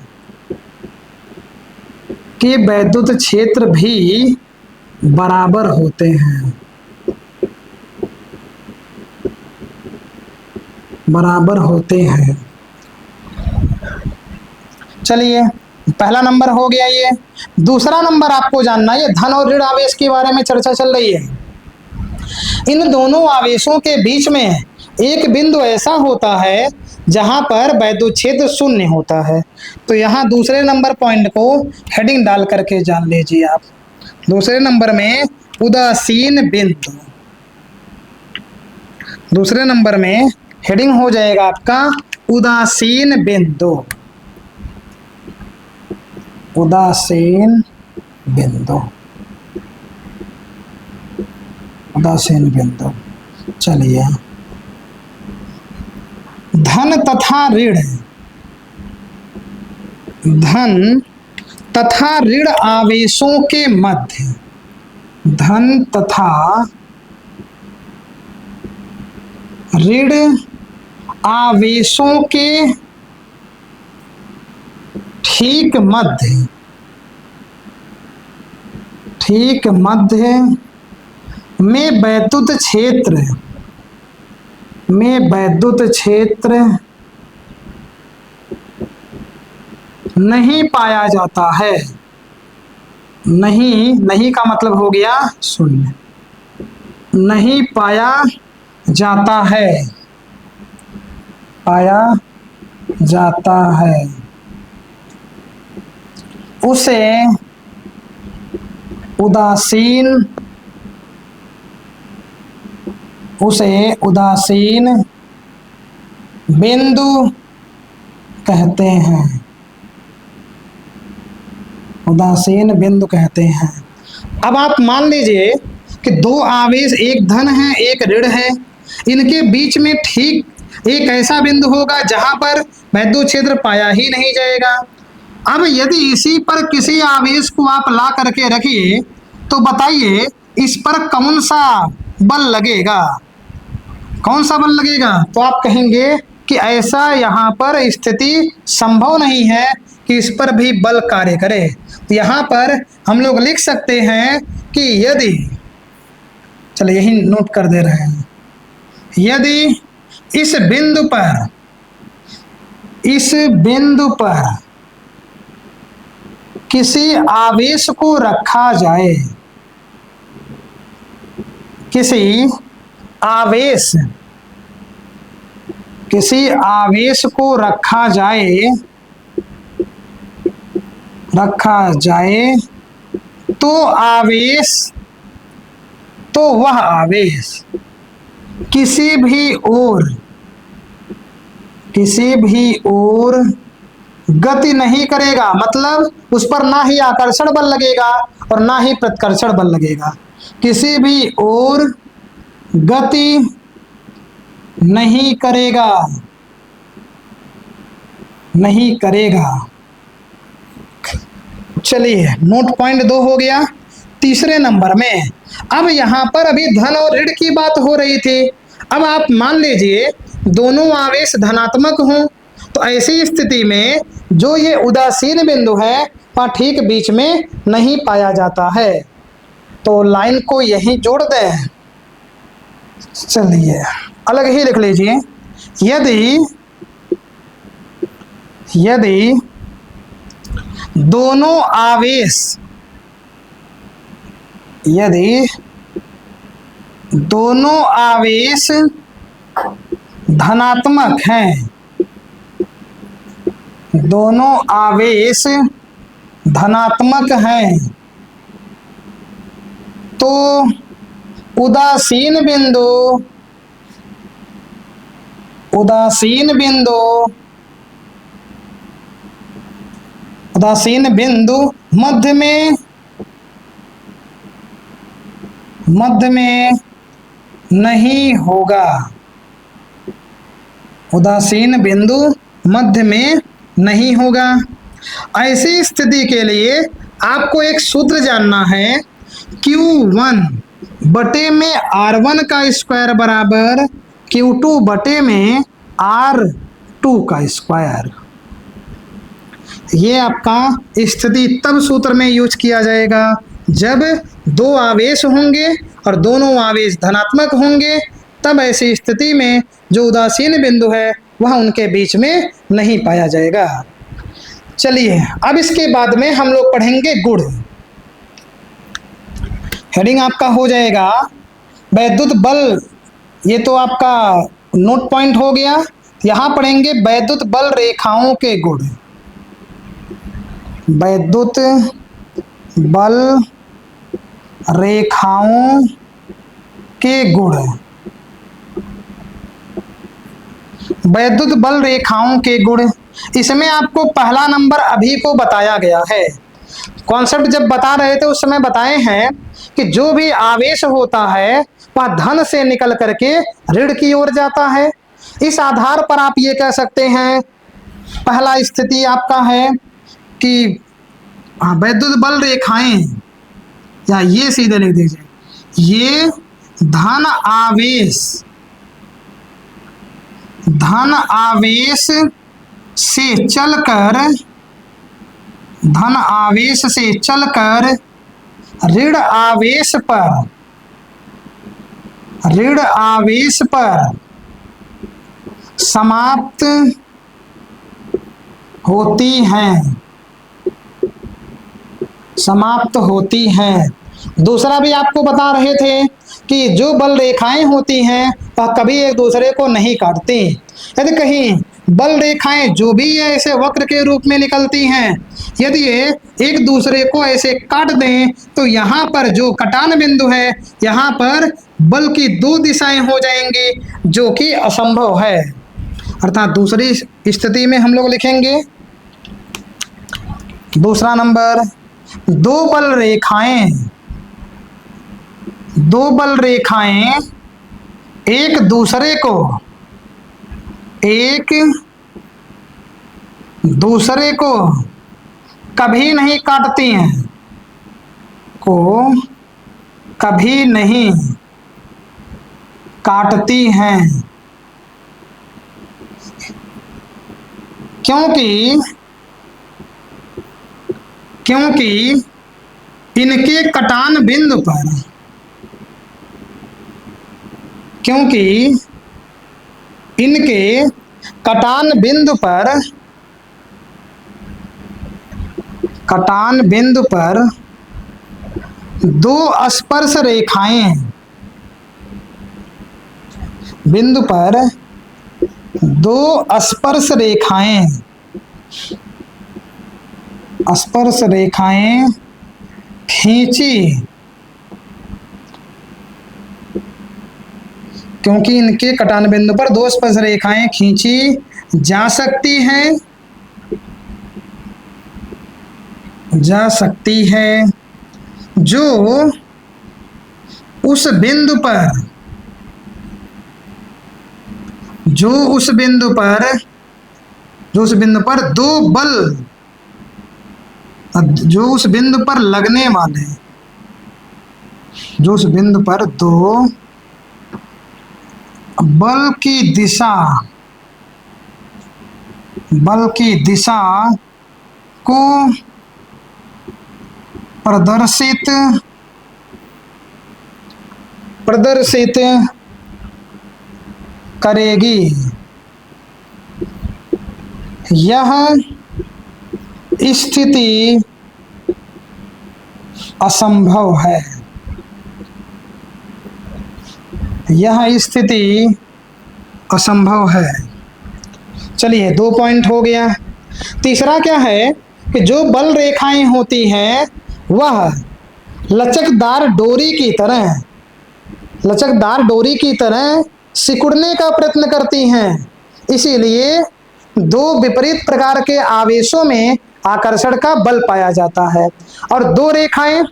के वैद्युत क्षेत्र भी बराबर होते हैं, बराबर होते हैं। चलिए पहला नंबर हो गया ये। दूसरा नंबर आपको जानना है, ये धन और ऋण आवेश के बारे में चर्चा चल रही है। इन दोनों आवेशों के बीच में एक बिंदु ऐसा होता है जहां पर वैद्युत क्षेत्र शून्य होता है। तो यहां दूसरे नंबर पॉइंट को हेडिंग डाल करके जान लीजिए आप। दूसरे नंबर में उदासीन बिंदु, दूसरे नंबर में हेडिंग हो जाएगा आपका उदासीन बिंदु, उदासीन बिंदु, उदासीन बिंदु। चलिए धन तथा ऋण, धन तथा ऋण आवेशों के मध्य, धन तथा ऋण आवेशों के ठीक मध्य, ठीक मध्य में वैद्युत क्षेत्र, में वैद्युत क्षेत्र नहीं पाया जाता है। नहीं, नहीं का मतलब हो गया शून्य, नहीं पाया जाता है, पाया जाता है, उसे उदासीन, उसे उदासीन बिंदु कहते हैं, उदासीन बिंदु कहते हैं। अब आप मान लीजिए कि दो आवेश, एक धन है एक ऋण है, इनके बीच में ठीक एक ऐसा बिंदु होगा जहां पर वैद्युत क्षेत्र पाया ही नहीं जाएगा। अब यदि इसी पर किसी आवेश को आप ला करके रखिए तो बताइए इस पर कौन सा बल लगेगा, कौन सा बल लगेगा? तो आप कहेंगे कि ऐसा यहाँ पर स्थिति संभव नहीं है कि इस पर भी बल कार्य करे। तो यहाँ पर हम लोग लिख सकते हैं कि यदि, चलिए यही नोट कर दे रहे हैं, यदि इस बिंदु पर, इस बिंदु पर किसी आवेश को रखा जाए, किसी आवेश, किसी आवेश को रखा जाए, रखा जाए तो आवेश, तो वह आवेश किसी भी ओर, किसी भी ओर गति नहीं करेगा, मतलब उस पर ना ही आकर्षण बल लगेगा और ना ही प्रतिकर्षण बल लगेगा। किसी भी ओर गति नहीं करेगा, नहीं करेगा। चलिए नोट पॉइंट 2 हो गया। तीसरे नंबर में अब यहां पर अभी धन और ऋण की बात हो रही थी। अब आप मान लीजिए दोनों आवेश धनात्मक हों, तो ऐसी स्थिति में जो ये उदासीन बिंदु है वह ठीक बीच में नहीं पाया जाता है। तो लाइन को यहीं जोड़ दें। चलिए अलग ही लिख लीजिए। यदि दोनों आवेश, यदि दोनों आवेश धनात्मक हैं, दोनों आवेश धनात्मक हैं, तो उदासीन बिंदु, उदासीन बिंदु, उदासीन बिंदु मध्य में नहीं होगा। उदासीन बिंदु मध्य में नहीं होगा। ऐसी स्थिति के लिए आपको एक सूत्र जानना है, Q1 बटे में R1 का स्क्वायर बराबर Q2 बटे में R2 का स्क्वायर। ये आपका स्थिति तब सूत्र में यूज किया जाएगा जब दो आवेश होंगे और दोनों आवेश धनात्मक होंगे, तब ऐसी स्थिति में जो उदासीन बिंदु है वह उनके बीच में नहीं पाया जाएगा। चलिए अब इसके बाद में हम लोग पढ़ेंगे गुण। हेडिंग आपका हो जाएगा वैद्युत बल। ये तो आपका नोट पॉइंट हो गया। यहाँ पढ़ेंगे वैद्युत बल रेखाओं के गुण। वैद्युत बल रेखाओं के गुण। वैद्युत बल रेखाओं के गुण, इसमें आपको पहला नंबर अभी को बताया गया है। कॉन्सेप्ट जब बता रहे थे उस समय बताए हैं कि जो भी आवेश होता है वह धन से निकल करके ऋण की ओर जाता है। इस आधार पर आप ये कह सकते हैं, पहला स्थिति आपका है कि वैद्युत बल रेखाएं, या ये सीधे लिख दीजिए, ये धन आवेश से चलकर, धन आवेश से चलकर ऋण आवेश पर समाप्त होती हैं, समाप्त होती हैं। दूसरा भी आपको बता रहे थे कि जो बल रेखाएं होती हैं वह कभी एक दूसरे को नहीं काटती। यदि कहीं बल रेखाएं जो भी है ऐसे वक्र के रूप में निकलती हैं, यदि ये एक दूसरे को ऐसे काट दें तो यहाँ पर जो कटान बिंदु है यहाँ पर बल की दो दिशाएं हो जाएंगी, जो कि असंभव है। अर्थात दूसरी स्थिति में हम लोग लिखेंगे दूसरा नंबर, दो बल रेखाएं एक दूसरे को कभी नहीं काटती हैं, कभी नहीं काटती हैं, क्योंकि इनके कटान बिंदु पर, क्योंकि इनके कटान बिंदु पर दो स्पर्श रेखाएं, बिंदु पर दो स्पर्श रेखाएं खींची, क्योंकि इनके कटान बिंदु पर दो स्पर्श रेखाएं खींची जा सकती हैं, जा सकती है जो उस बिंदु पर जो उस बिंदु पर दो बल जो उस बिंदु पर लगने वाले जो उस बिंदु पर दो बल की दिशा को प्रदर्शित करेगी। यह स्थिति असंभव है। यह स्थिति असंभव है। चलिए 2 पॉइंट हो गया। तीसरा क्या है कि जो बल रेखाएं होती हैं वह लचकदार डोरी की तरह सिकुड़ने का प्रयत्न करती हैं। इसीलिए दो विपरीत प्रकार के आवेशों में आकर्षण का बल पाया जाता है। और दो रेखाएं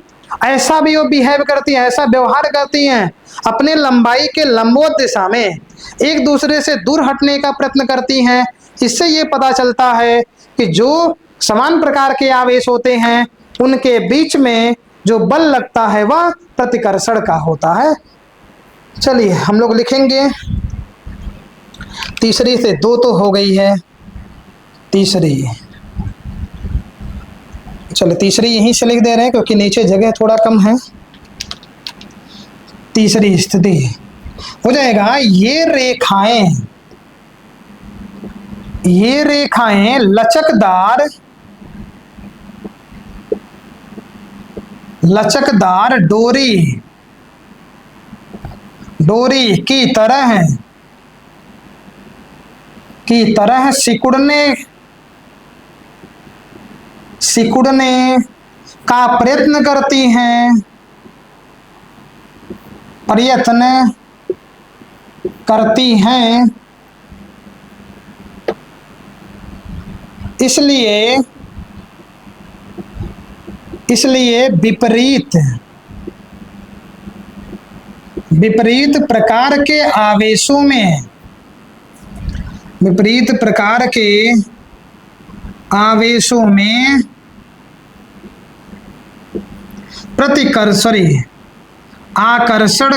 ऐसा भी बिहेव करती हैं, ऐसा व्यवहार करती हैं, अपने लंबाई के लंबवत दिशा में एक दूसरे से दूर हटने का प्रयत्न करती हैं। इससे ये पता चलता है कि जो समान प्रकार के आवेश होते हैं उनके बीच में जो बल लगता है वह प्रतिकर्षण का होता है। चलिए हम लोग लिखेंगे, तीसरी से 2 तो हो गई है। तीसरी यहीं से लिख दे रहे हैं क्योंकि नीचे जगह थोड़ा कम है। तीसरी स्थिति हो जाएगा, ये रेखाएं लचकदार डोरी की तरह सिकुड़ने का प्रयत्न करती हैं। इसलिए विपरीत प्रकार के आवेशों में आकर्षण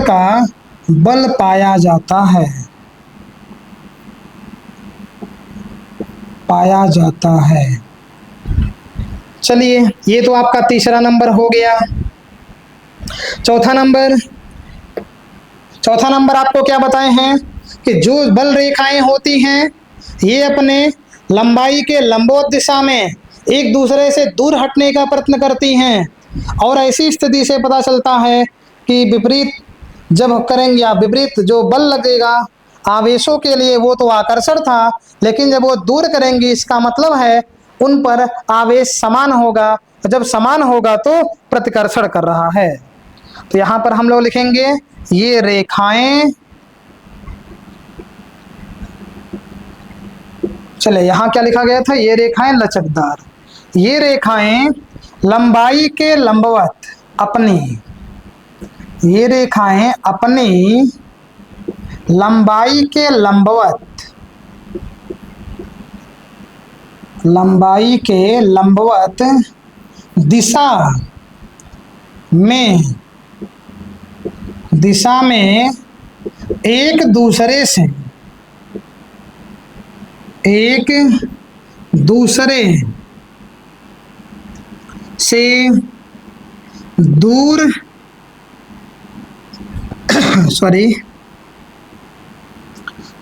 का बल पाया जाता है। चलिए ये तो आपका तीसरा नंबर हो गया। चौथा नंबर आपको क्या बताए हैं कि जो बल रेखाएं होती हैं ये अपने लंबाई के लंबवत दिशा में एक दूसरे से दूर हटने का प्रयत्न करती हैं। और ऐसी स्थिति से पता चलता है कि विपरीत जब करेंगे या विपरीत जो बल लगेगा आवेशों के लिए वो तो आकर्षण था, लेकिन जब वो दूर करेंगी इसका मतलब है उन पर आवेश समान होगा। जब समान होगा तो प्रतिकर्षण कर रहा है। तो यहाँ पर हम लोग लिखेंगे, ये रेखाएं, चले यहाँ क्या लिखा गया था, ये रेखाएं लचकदार, ये रेखाएं लंबाई के लंबवत अपनी लंबाई के लंबवत दिशा में एक दूसरे से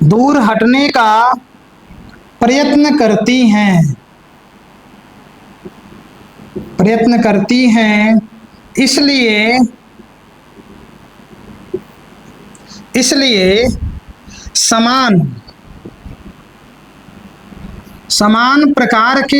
दूर हटने का प्रयत्न करती हैं। इसलिए समान प्रकार के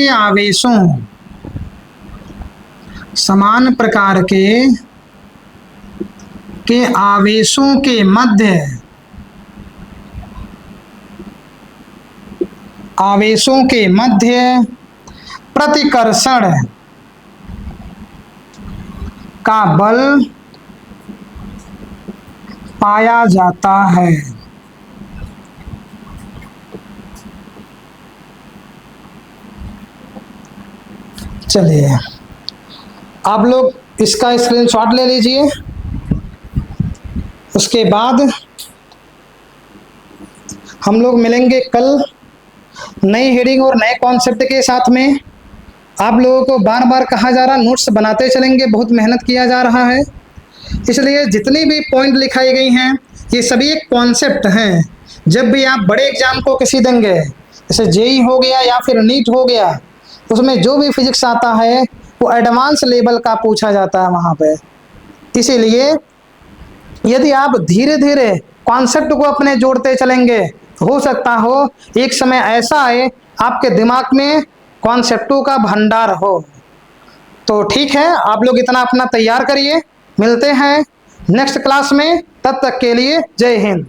आवेशों के मध्य प्रतिकर्षण का बल पाया जाता है। चलिए आप लोग इसका स्क्रीनशॉट ले लीजिए। उसके बाद हम लोग मिलेंगे कल नई हेडिंग और नए कॉन्सेप्ट के साथ में। आप लोगों को बार बार कहा जा रहा, नोट्स बनाते चलेंगे, बहुत मेहनत किया जा रहा है, इसलिए जितनी भी पॉइंट लिखाई गई हैं ये सभी एक कॉन्सेप्ट हैं। जब भी आप बड़े एग्जाम को किसी देंगे, जैसे जेई हो गया या फिर नीट हो गया, उसमें जो भी फिजिक्स आता है वो एडवांस लेवल का पूछा जाता है वहाँ पे। इसीलिए यदि आप धीरे धीरे कॉन्सेप्ट को अपने जोड़ते चलेंगे, हो सकता हो एक समय ऐसा आए आपके दिमाग में कॉन्सेप्टों का भंडार हो। तो ठीक है, आप लोग इतना अपना तैयार करिए, मिलते हैं नेक्स्ट क्लास में, तब तक के लिए जय हिंद।